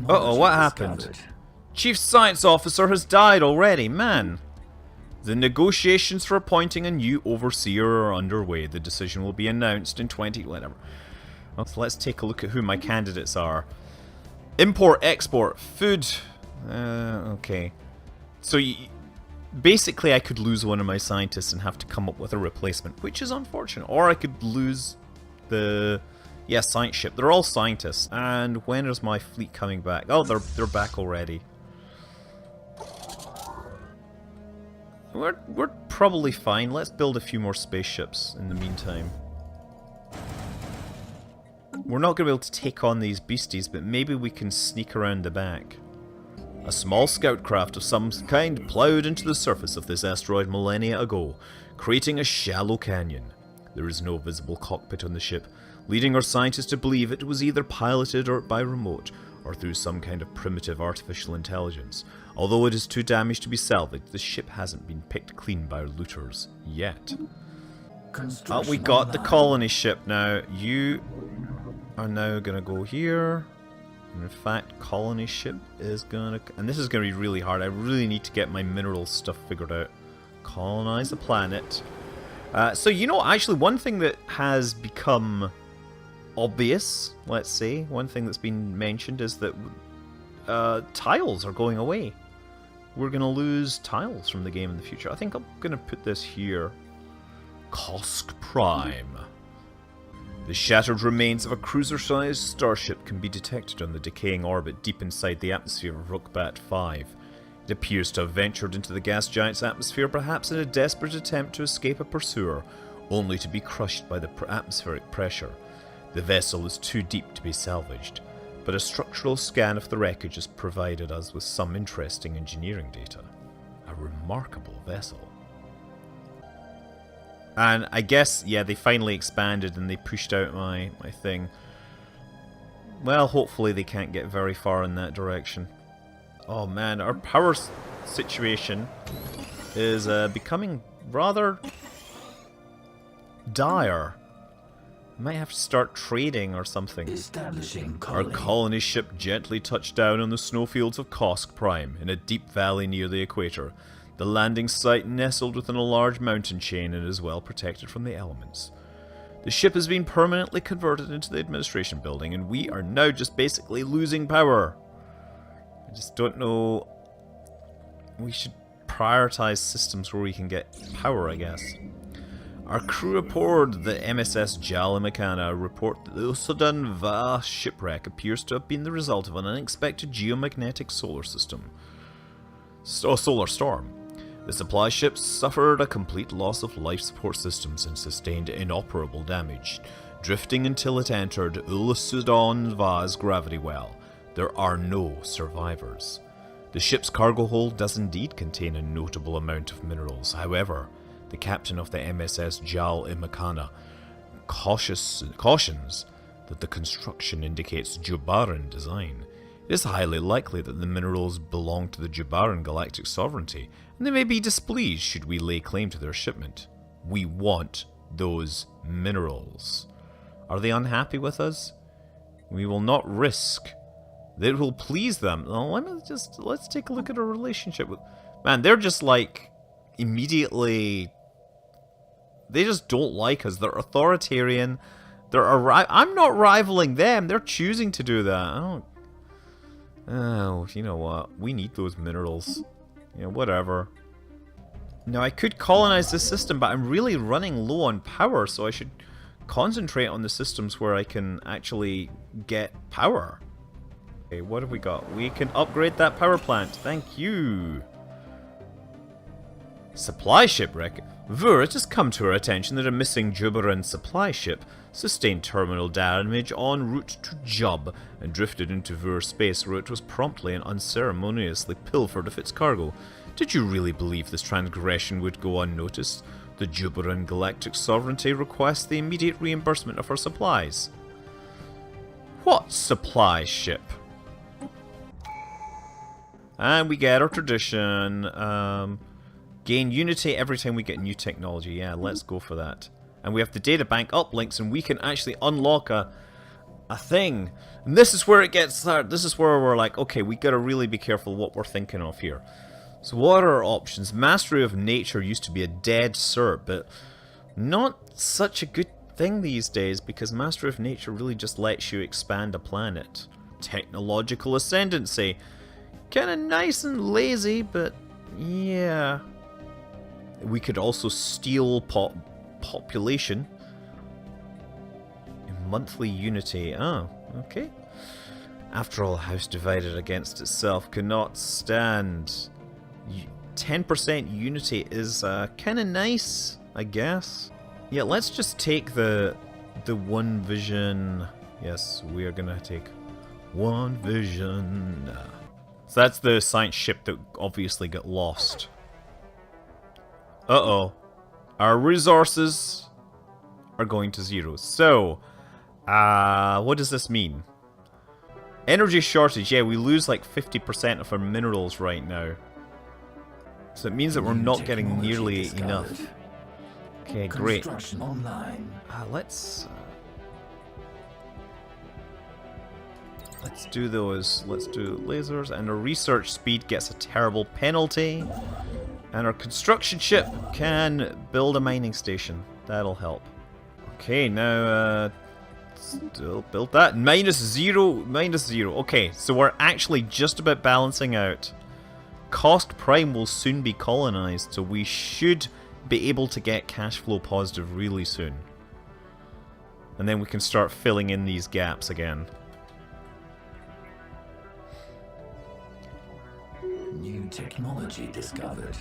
Uh-oh, what happened? Chief Science Officer has died already, man. The negotiations for appointing a new overseer are underway. The decision will be announced in 20... whatever. So let's take a look at who my candidates are. Import, export, food... okay. So, basically I could lose one of my scientists and have to come up with a replacement, which is unfortunate. Or I could lose the... yeah, science ship. They're all scientists. And when is my fleet coming back? Oh, they're back already. We're probably fine. Let's build a few more spaceships in the meantime. We're not going to be able to take on these beasties, but maybe we can sneak around the back. A small scout craft of some kind ploughed into the surface of this asteroid millennia ago, creating a shallow canyon. There is no visible cockpit on the ship, leading our scientists to believe it was either piloted or by remote, or through some kind of primitive artificial intelligence. Although it is too damaged to be salvaged, the ship hasn't been picked clean by looters yet. We got the colony ship now. You are now going to go here. And in fact, colony ship is going to... and this is going to be really hard. I really need to get my mineral stuff figured out. Colonize the planet. So, you know, actually one thing that has become obvious, let's say, one thing that's been mentioned is that tiles are going away. We're going to lose tiles from the game in the future. I think I'm going to put this here. Kosk Prime. The shattered remains of a cruiser-sized starship can be detected on the decaying orbit deep inside the atmosphere of Rookbat 5. It appears to have ventured into the gas giant's atmosphere, perhaps in a desperate attempt to escape a pursuer, only to be crushed by the atmospheric pressure. The vessel is too deep to be salvaged, but a structural scan of the wreckage has provided us with some interesting engineering data. A remarkable vessel. And I guess, yeah, they finally expanded and they pushed out my thing. Well, hopefully they can't get very far in that direction. Oh man, our power situation is becoming rather dire. Might have to start trading or something. Our colony ship gently touched down on the snowfields of Kosk Prime, in a deep valley near the equator. The landing site nestled within a large mountain chain and is well protected from the elements. The ship has been permanently converted into the administration building, and we are now just basically losing power. I just don't know... we should prioritize systems where we can get power, I guess. Our crew aboard the MSS Jalimacana report that the Usodan Va shipwreck appears to have been the result of an unexpected geomagnetic solar storm. The supply ship suffered a complete loss of life support systems and sustained inoperable damage, drifting until it entered Usodan Va's gravity well. There are no survivors. The ship's cargo hold does indeed contain a notable amount of minerals. However, the captain of the MSS Jal Imacana cautions that the construction indicates Jubaran design. It is highly likely that the minerals belong to the Jubaran galactic sovereignty, and they may be displeased should we lay claim to their shipment. We want those minerals. Are they unhappy with us? We will not risk. It will please them. Well, let's take a look at our relationship with... man, they're just like immediately... they just don't like us. They're authoritarian. I'm not rivaling them. They're choosing to do that. I don't... oh, you know what? We need those minerals. Yeah, whatever. Now, I could colonize this system, but I'm really running low on power, so I should concentrate on the systems where I can actually get power. Okay, what have we got? We can upgrade that power plant. Thank you. Supply ship wreck. Vur, it has come to our attention that a missing Jubaran supply ship sustained terminal damage en route to Jub and drifted into Vur space, where it was promptly and unceremoniously pilfered of its cargo. Did you really believe this transgression would go unnoticed? The Jubaran galactic sovereignty requests the immediate reimbursement of our supplies. What supply ship? And we get our tradition. Gain unity every time we get new technology. Yeah, let's go for that. And we have the data bank uplinks, and we can actually unlock a a thing. And this is where it gets hard. This is where we're like, okay, we gotta really be careful what we're thinking of here. So what are our options? Mastery of nature used to be a dead cert, but not such a good thing these days, because mastery of nature really just lets you expand a planet. Technological ascendancy. Kinda nice and lazy, but yeah. We could also steal population. Monthly unity. Oh, okay. After all, a house divided against itself cannot stand. 10% unity is kind of nice, I guess. Yeah, let's just take the one vision. Yes, we are gonna take one vision. So that's the science ship that obviously got lost. Uh-oh. Our resources are going to zero. So, what does this mean? Energy shortage. Yeah, we lose like 50% of our minerals right now. So it means that we're not getting nearly enough. Okay, great. Let's do those. Let's do lasers. And our research speed gets a terrible penalty. And our construction ship can build a mining station. That'll help. Okay, now still built that. Minus zero. Okay, so we're actually just about balancing out. Cost Prime will soon be colonized, so we should be able to get cash flow positive really soon. And then we can start filling in these gaps again. New technology discovered.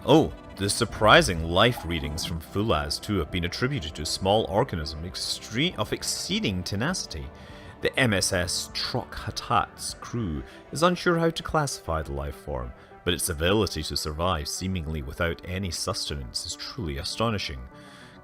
Oh, the surprising life readings from Fulaz 2 have been attributed to a small organism of exceeding tenacity. The MSS Trok Hatat's crew is unsure how to classify the life form, but its ability to survive seemingly without any sustenance is truly astonishing.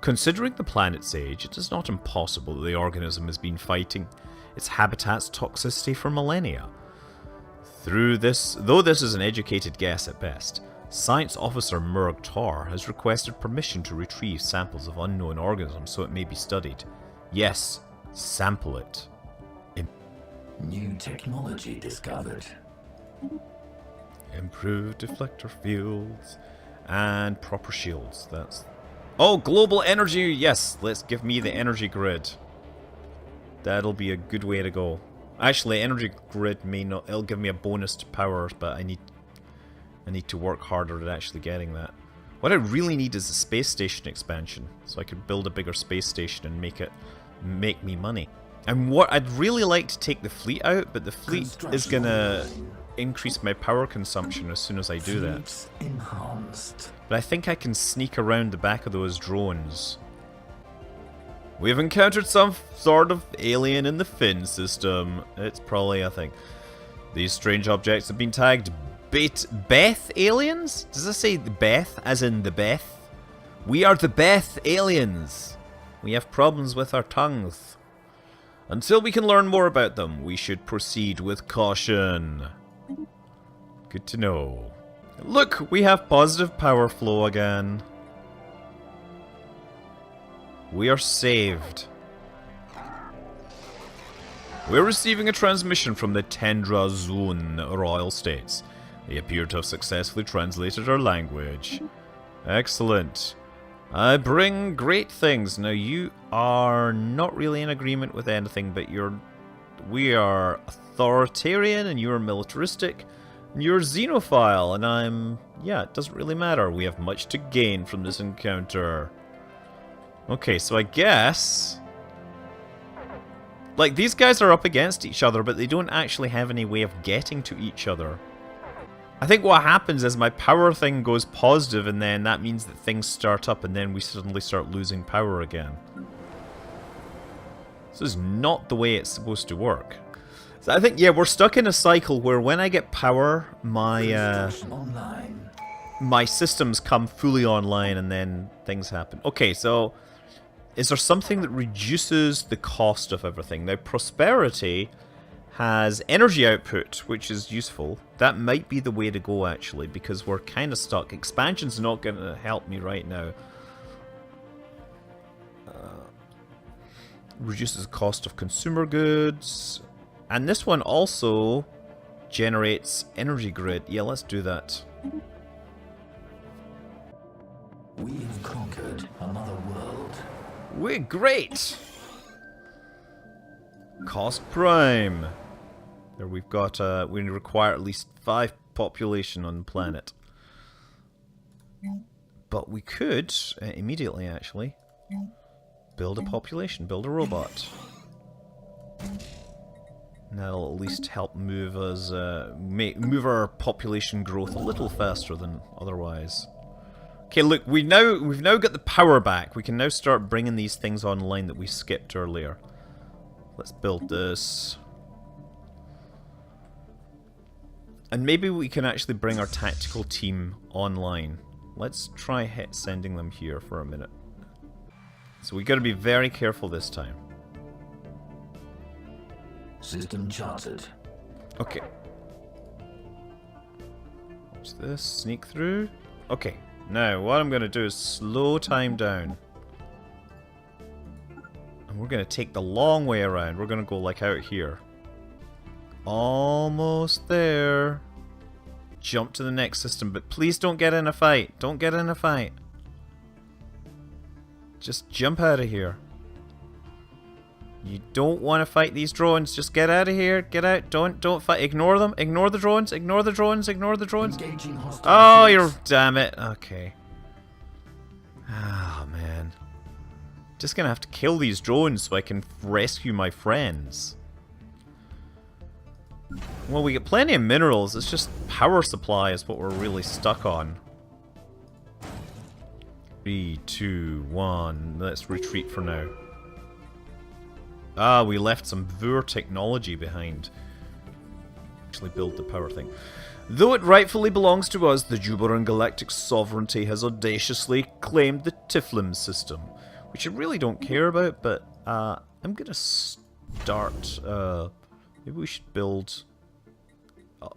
Considering the planet's age, it is not impossible that the organism has been fighting its habitat's toxicity for millennia. Though this is an educated guess at best, Science Officer Murg Tor has requested permission to retrieve samples of unknown organisms so it may be studied. Yes, sample it. New technology discovered. Improved deflector fields and proper shields. That's... Oh, global energy! Yes, give me the energy grid. That'll be a good way to go. Actually, energy grid may not... It'll give me a bonus to power, but I need to work harder at actually getting that. What I really need is a space station expansion, so I could build a bigger space station and make me money. And what I'd really like to take the fleet out, but the fleet is gonna increase my power consumption as soon as I do that. Enhanced. But I think I can sneak around the back of those drones. We have encountered some sort of alien in the Fin system. It's probably a thing. These strange objects have been tagged Beth aliens? Does this say Beth as in the Beth? We are the Beth aliens. We have problems with our tongues. Until we can learn more about them, we should proceed with caution. Good to know. Look, we have positive power flow again. We are saved. We're receiving a transmission from the Tendra Zone Royal States. They appear to have successfully translated our language. Excellent. I bring great things. Now you are not really in agreement with anything, but we are authoritarian and you're militaristic. And you're xenophile and yeah, it doesn't really matter. We have much to gain from this encounter. Okay, so I guess... Like, these guys are up against each other, but they don't actually have any way of getting to each other. I think what happens is my power thing goes positive, and then that means that things start up, and then we suddenly start losing power again. This is not the way it's supposed to work. So I think, yeah, we're stuck in a cycle where when I get power, my systems come fully online, and then things happen. Okay, so... Is there something that reduces the cost of everything? Now, prosperity has energy output, which is useful. That might be the way to go, actually, because we're kind of stuck. Expansion's not going to help me right now. Reduces the cost of consumer goods. And this one also generates energy grid. Yeah, let's do that. We have conquered another world. We're great! Cost prime. There we've got, we require at least 5 population on the planet. But we could, immediately actually, build a population, build a robot. And that'll at least help move us, move our population growth a little faster than otherwise. Okay, look, we've now got the power back. We can now start bringing these things online that we skipped earlier. Let's build this. And maybe we can actually bring our tactical team online. Let's try sending them here for a minute. So we got to be very careful this time. System charted. Okay. Watch this. Sneak through. Okay. Now, what I'm going to do is slow time down. And we're going to take the long way around. We're going to go like out here. Almost there. Jump to the next system, but please don't get in a fight. Don't get in a fight. Just jump out of here. You don't want to fight these drones. Just get out of here. Get out. Don't fight. Ignore them. Ignore the drones. Ignore the drones. Ignore the drones. Oh, you're... Damn it. Okay. Ah, man. Just gonna have to kill these drones so I can rescue my friends. Well, we get plenty of minerals. It's just power supply is what we're really stuck on. 3, 2, 1. Let's retreat for now. Ah, we left some Vur technology behind. Actually build the power thing. Though it rightfully belongs to us, the Jubaran galactic sovereignty has audaciously claimed the Tiflim system, which I really don't care about, but I'm gonna start... maybe we should build...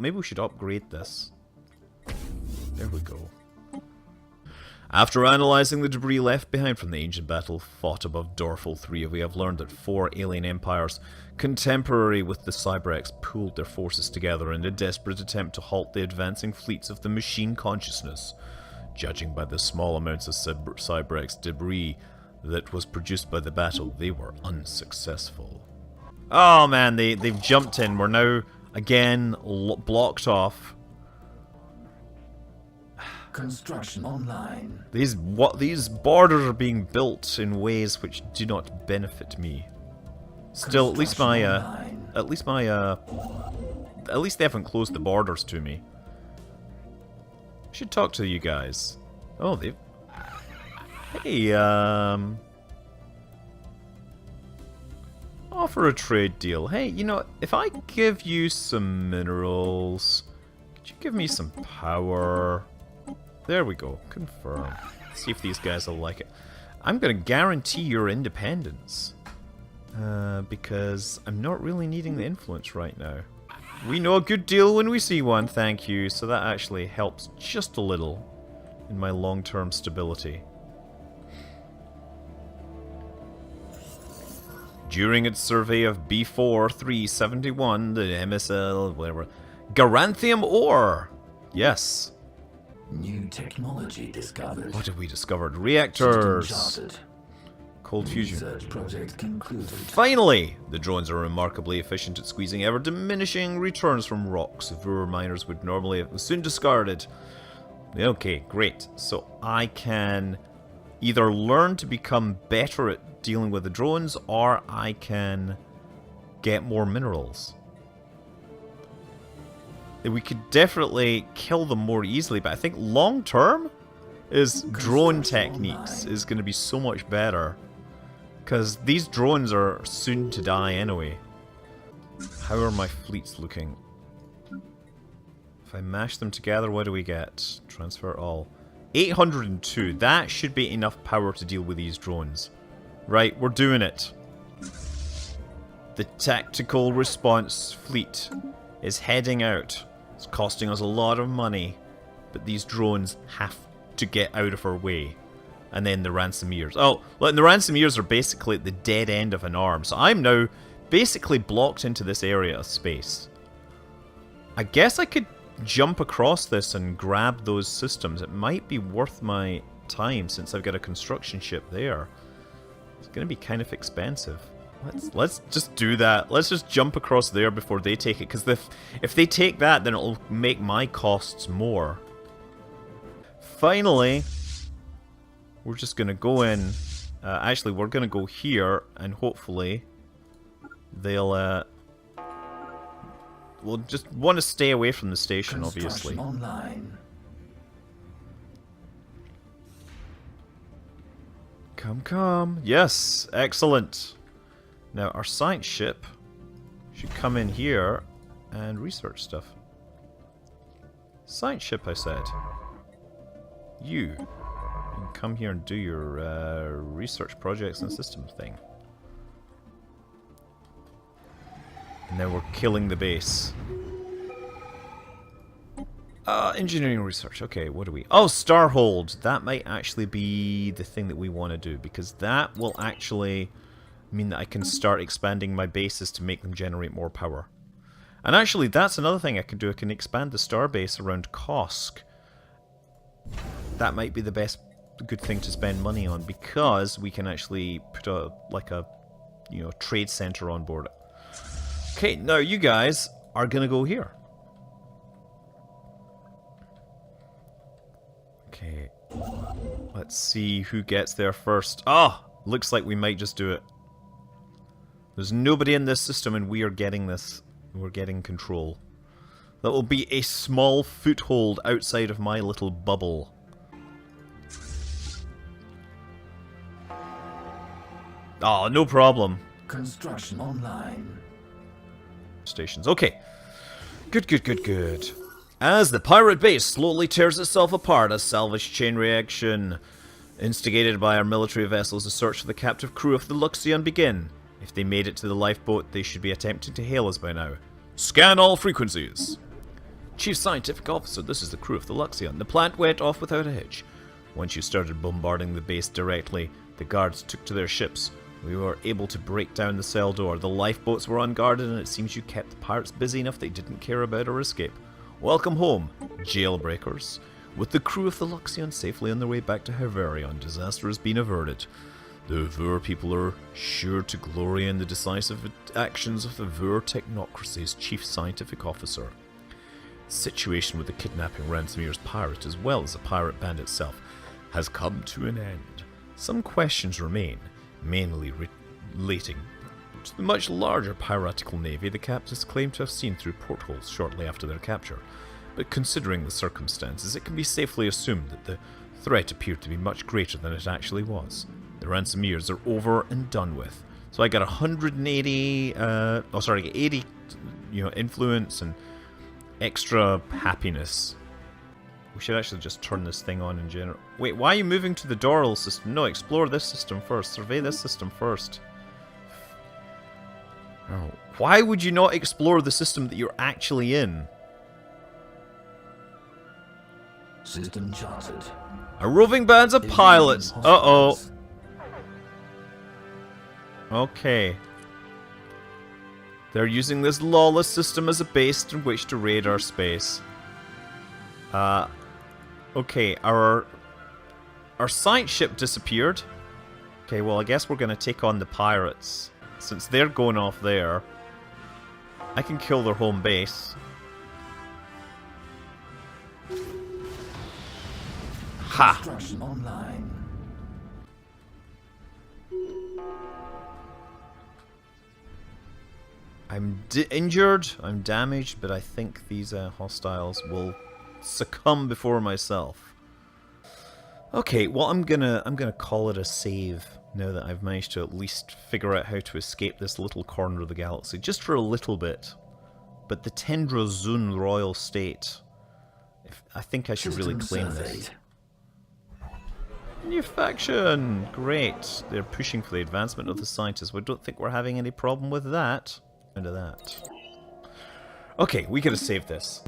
maybe we should upgrade this. There we go. After analysing the debris left behind from the ancient battle fought above Dorfel 3, we have learned that 4 alien empires, contemporary with the Cybrex, pooled their forces together in a desperate attempt to halt the advancing fleets of the machine consciousness. Judging by the small amounts of Cybrex debris that was produced by the battle, they were unsuccessful. Oh man, they've jumped in. We're now, again, blocked off. Construction online. These borders are being built in ways which do not benefit me. Still, at least they haven't closed the borders to me. Should talk to you guys. Oh, they've... Hey, offer a trade deal. Hey, you know, if I give you some minerals, could you give me some power? There we go. Confirm. See if these guys will like it. I'm going to guarantee your independence. Because I'm not really needing the influence right now. We know a good deal when we see one, thank you. So that actually helps just a little in my long-term stability. During its survey of B4 371, the MSL, whatever, Garanthium ore! Yes. New technology discovered. What have we discovered? Reactors. Cold fusion. Research project concluded. Finally! The drones are remarkably efficient at squeezing ever-diminishing returns from rocks Vur miners would normally have soon discarded. Okay, great. So I can either learn to become better at dealing with the drones, or I can get more minerals. We could definitely kill them more easily, but I think long term is drone techniques is going to be so much better. Because these drones are soon to die anyway. How are my fleets looking? If I mash them together, what do we get? Transfer all. 802. That should be enough power to deal with these drones. Right, we're doing it. The tactical response fleet is heading out. It's costing us a lot of money, but these drones have to get out of our way. and then the ransomeers. Oh, look, the ransomeers are basically at the dead end of an arm, so I'm now basically blocked into this area of space. I guess I could jump across this and grab those systems. It might be worth my time since I've got a construction ship there. It's going to be kind of expensive. Let's just do that. Let's just jump across there before they take it, because if they take that, then it'll make my costs more. Finally, we're just going to go in. Actually, we're going to go here, and hopefully they'll... we'll just want to stay away from the station, obviously. Online. Come, come. Yes, excellent. Now, our science ship should come in here and research stuff. Science ship, I said. You can come here and do your research projects and systems thing. And now we're killing the base. Engineering research. Okay, what do we... Oh, Starhold. That might actually be the thing that we want to do, because that will actually mean that I can start expanding my bases to make them generate more power. And actually, that's another thing I can do. I can expand the star base around Kosk. That might be the best good thing to spend money on, because we can actually put a trade center on board it. Okay, now you guys are gonna go here. Okay, let's see who gets there first. Ah, looks like we might just do it. There's nobody in this system, and we are getting this. We're getting control. That will be a small foothold outside of my little bubble. Oh, no problem. Construction online. Stations. Okay. Good, good, good, good. As the pirate base slowly tears itself apart, a salvage chain reaction instigated by our military vessels, the search for the captive crew of the Luxion begin. If they made it to the lifeboat, they should be attempting to hail us by now. Scan all frequencies. Chief Scientific Officer, this is the crew of the Luxion. The plant went off without a hitch. Once you started bombarding the base directly, the guards took to their ships. We were able to break down the cell door. The lifeboats were unguarded, and it seems you kept the pirates busy enough they didn't care about our escape. Welcome home, jailbreakers. With the crew of the Luxion safely on their way back to Havarion, disaster has been averted. The Vur people are sure to glory in the decisive actions of the Vur technocracy's chief scientific officer. The situation with the kidnapping ransomeers pirate, as well as the pirate band itself, has come to an end. Some questions remain, mainly relating to the much larger piratical navy the captives claim to have seen through portholes shortly after their capture. But considering the circumstances, it can be safely assumed that the threat appeared to be much greater than it actually was. The ransomeers are over and done with. So I got 180, 80, influence and extra happiness. We should actually just turn this thing on in general. Wait, why are you moving to the Doral system? No, explore this system first. Survey this system first. Oh, why would you not explore the system that you're actually in? System charted. A roving band's of pilots. Uh-oh. Okay. They're using this lawless system as a base in which to raid our space. Okay, our science ship disappeared. Okay, well, I guess we're gonna take on the pirates. Since they're going off there, I can kill their home base. Ha! Construction online. I'm injured, I'm damaged, but I think these hostiles will succumb before myself. Okay, well, I'm gonna call it a save now that I've managed to at least figure out how to escape this little corner of the galaxy, just for a little bit. But the Tendrozun Royal State, I think I should really claim this. New faction! Great. They're pushing for the advancement of the scientists. We don't think we're having any problem with that. Into that. Okay, we gotta save this.